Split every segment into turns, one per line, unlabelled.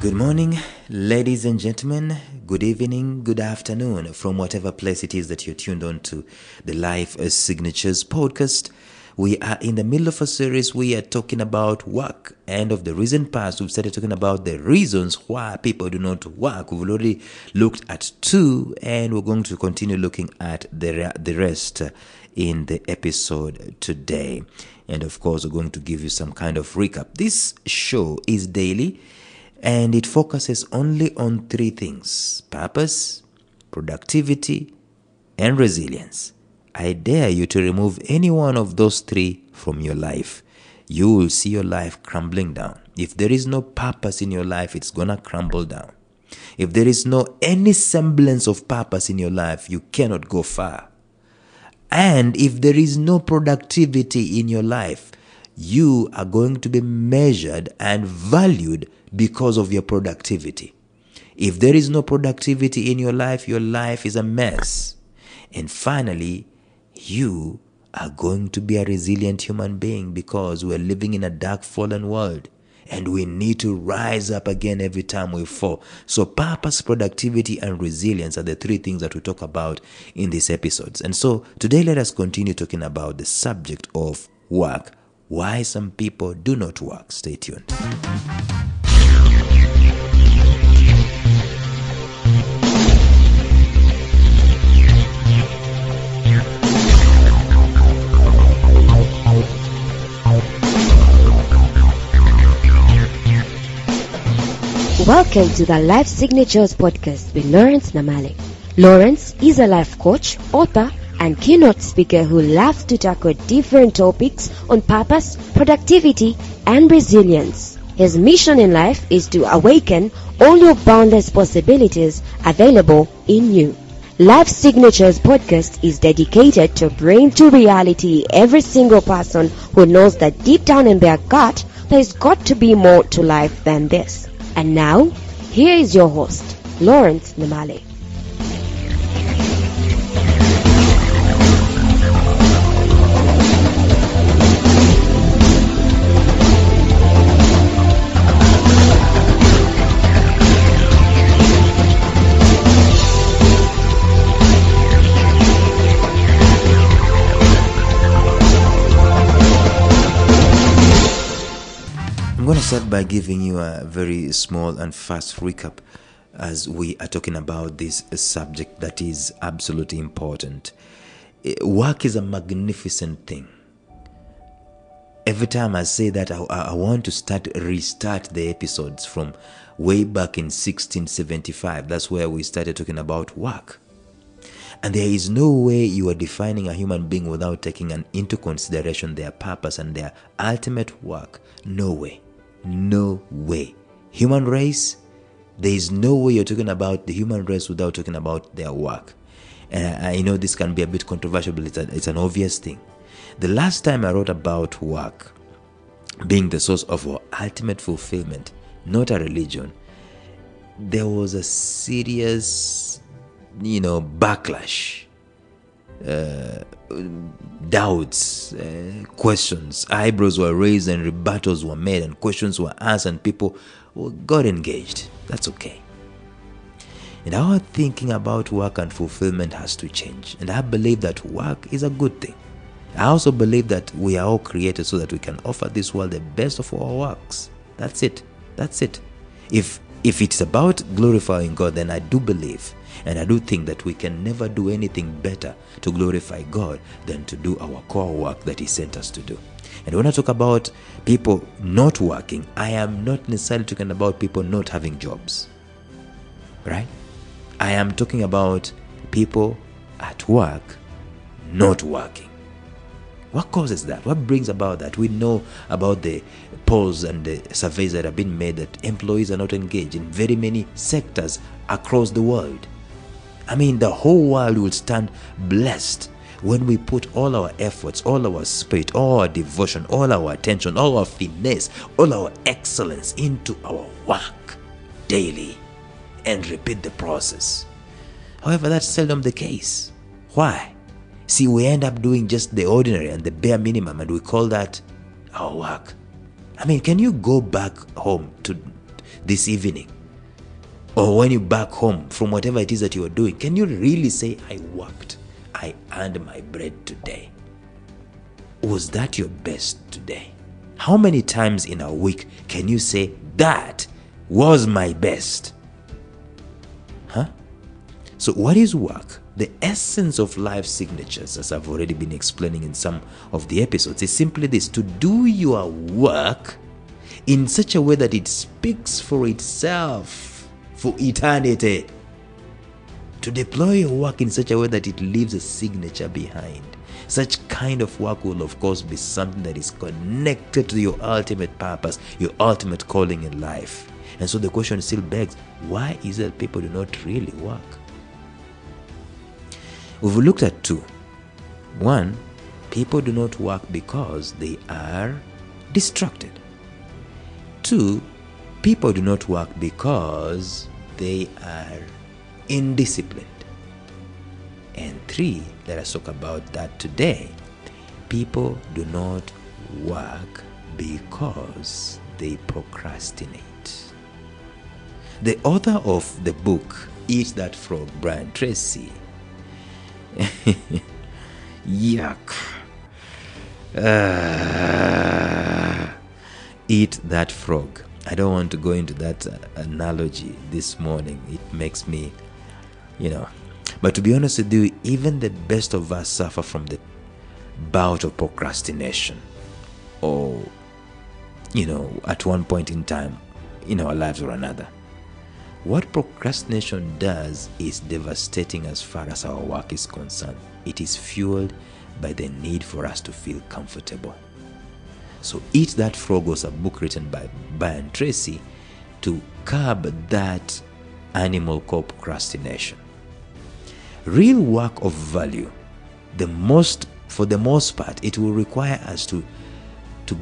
Good morning, ladies and gentlemen. Good evening, good afternoon, from whatever place it is that you're tuned on to the Life Signatures podcast. We are in the middle of a series. We are talking about work, and of the recent past, we've started talking about the reasons why people do not work. We've already looked at two, and we're going to continue looking at the rest in the episode today. And of course, we're going to give you some kind of recap. This show is daily, and it focuses only on three things: purpose, productivity, and resilience. I dare you to remove any one of those three from your life. You will see your life crumbling down. If there is no purpose in your life, it's gonna crumble down. If there is no any semblance of purpose in your life, you cannot go far. And if there is no productivity in your life, you are going to be measured and valued because of your productivity. If there is no productivity in your life is a mess. And finally, you are going to be a resilient human being, because we're living in a dark, fallen world, and we need to rise up again every time we fall. So purpose, productivity, and resilience are the three things that we talk about in these episodes. And so today, let us continue talking about the subject of work. Why some people do not work. Stay tuned.
Welcome to the Life Signatures podcast with Lawrence Namale. Lawrence is a life coach, author, and keynote speaker who loves to tackle different topics on purpose, productivity, and resilience. His mission in life is to awaken all your boundless possibilities available in you. Life Signatures podcast is dedicated to bring to reality every single person who knows that deep down in their gut, there's got to be more to life than this. And now, here is your host, Lawrence Namale.
I'm going to start by giving you a very small and fast recap as we are talking about this subject that is absolutely important. Work is a magnificent thing. Every time I say that, I want to restart the episodes from way back in 1675. That's where we started talking about work. And there is no way you are defining a human being without taking into consideration their purpose and their ultimate work. No way. No way. Human race, there is no way you're talking about the human race without talking about their work. And I know this can be a bit controversial, but it's an obvious thing. The last time I wrote about work being the source of our ultimate fulfillment, not a religion, there was a serious, backlash. Doubts, questions, eyebrows were raised and rebuttals were made and questions were asked and people got engaged. That's okay. And our thinking about work and fulfillment has to change. And I believe that work is a good thing. I also believe that we are all created so that we can offer this world the best of our works. That's it. If it's about glorifying God, then I do believe and I do think that we can never do anything better to glorify God than to do our core work that He sent us to do. And when I talk about people not working, I am not necessarily talking about people not having jobs. Right? I am talking about people at work not working. What causes that? What brings about that? We know about the polls and the surveys that have been made that employees are not engaged in very many sectors across the world. I mean, the whole world will stand blessed when we put all our efforts, all our spirit, all our devotion, all our attention, all our finesse, all our excellence into our work daily and repeat the process. However, that's seldom the case. Why? See, we end up doing just the ordinary and the bare minimum, and we call that our work. I mean, can you go back home to this evening, or when you back home from whatever it is that you are doing, can you really say, I worked, I earned my bread today? Was that your best today? How many times in a week can you say, that was my best? So what is work? The essence of life signatures, as I've already been explaining in some of the episodes, is simply this: to do your work in such a way that it speaks for itself for eternity. To deploy your work in such a way that it leaves a signature behind. Such kind of work will, of course, be something that is connected to your ultimate purpose, your ultimate calling in life. And so the question still begs, why is it that people do not really work? We've looked at two. One, people do not work because they are distracted. Two, people do not work because they are indisciplined. And three, let us talk about that today. People do not work because they procrastinate. The author of the book, Eat That Frog, Brian Tracy, yuck. Eat that frog. I don't want to go into that analogy this morning. It makes me, But to be honest with you, even the best of us suffer from the bout of procrastination. Or, at one point in time in our lives or another. What procrastination does is devastating as far as our work is concerned. It is fueled by the need for us to feel comfortable. So Eat That Frog was a book written by Brian Tracy to curb that animal called procrastination. Real work of value, for the most part, it will require us to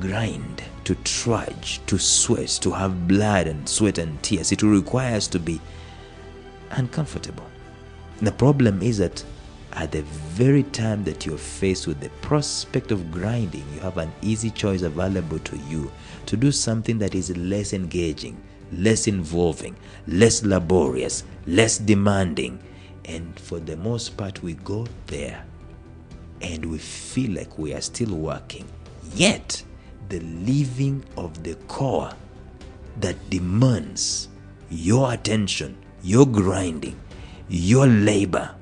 grind, to trudge, to sweat, to have blood and sweat and tears. It will require us to be uncomfortable. The problem is that at the very time that you're faced with the prospect of grinding, you have an easy choice available to you to do something that is less engaging, less involving, less laborious, less demanding. And for the most part, we go there and we feel like we are still working. Yet, the living of the core that demands your attention, your grinding, your labor,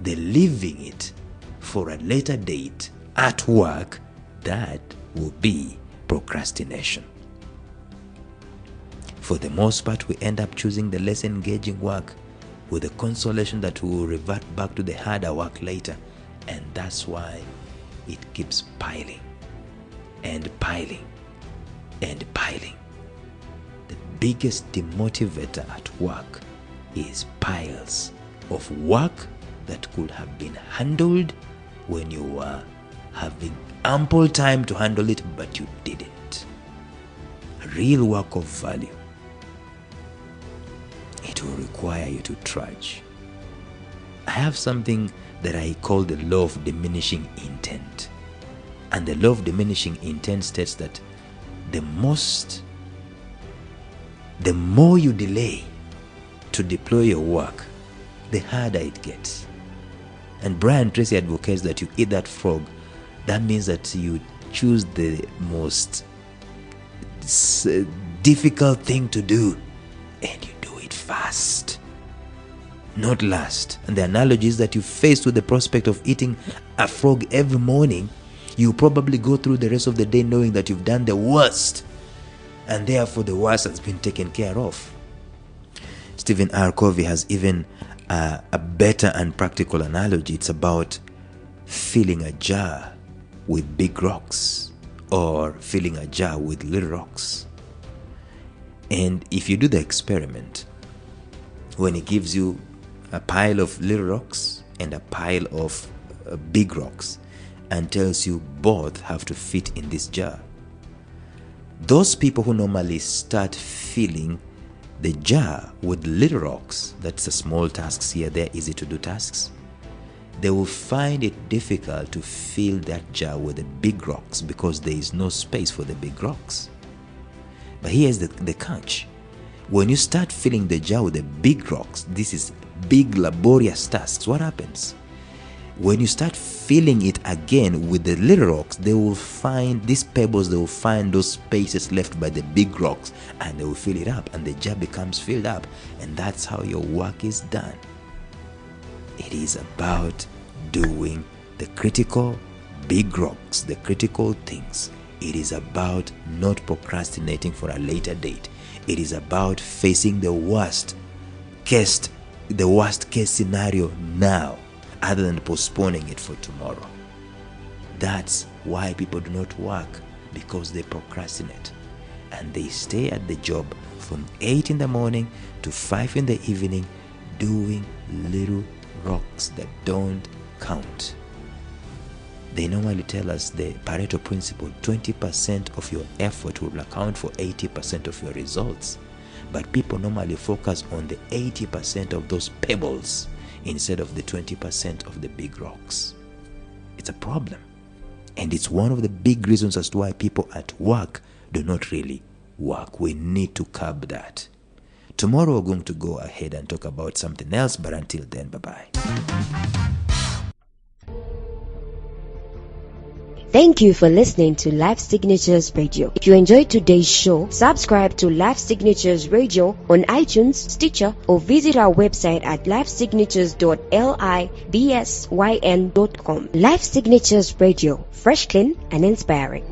the leaving it for a later date at work, that will be procrastination. For the most part, we end up choosing the less engaging work with the consolation that we will revert back to the harder work later. And that's why it keeps piling and piling and piling. The biggest demotivator at work is piles of work that could have been handled when you were having ample time to handle it, but you didn't. Real work of value, it will require you to trudge. I have something that I call the law of diminishing intent. And the law of diminishing intent states that the more you delay to deploy your work, the harder it gets. And Brian Tracy advocates that you eat that frog. That means that you choose the most difficult thing to do and you do it fast, not last. And the analogy is that you're faced with the prospect of eating a frog every morning. You probably go through the rest of the day knowing that you've done the worst, and therefore the worst has been taken care of. Stephen R. Covey has even a better and practical analogy. It's about filling a jar with big rocks or filling a jar with little rocks. And if you do the experiment, when he gives you a pile of little rocks and a pile of big rocks and tells you both have to fit in this jar, those people who normally start filling the jar with little rocks, that's a small tasks here, there, easy to do tasks, they will find it difficult to fill that jar with the big rocks because there is no space for the big rocks. But here's the catch. When you start filling the jar with the big rocks, this is big laborious tasks, what happens? When you start filling it again with the little rocks, they will find these pebbles, they will find those spaces left by the big rocks, and they will fill it up, and the jar becomes filled up. And that's how your work is done. It is about doing the critical big rocks, the critical things. It is about not procrastinating for a later date. It is about facing the worst case scenario now, other than postponing it for tomorrow. That's why people do not work, because they procrastinate. And they stay at the job from 8 in the morning to 5 in the evening doing little rocks that don't count. They normally tell us the Pareto principle, 20% of your effort will account for 80% of your results. But people normally focus on the 80% of those pebbles instead of the 20% of the big rocks. It's a problem. And it's one of the big reasons as to why people at work do not really work. We need to curb that. Tomorrow we're going to go ahead and talk about something else, but until then, bye-bye.
Thank you for listening to Life Signatures Radio. If you enjoyed today's show, subscribe to Life Signatures Radio on iTunes, Stitcher, or visit our website at lifesignatures.libsyn.com. Life Signatures Radio, fresh, clean, and inspiring.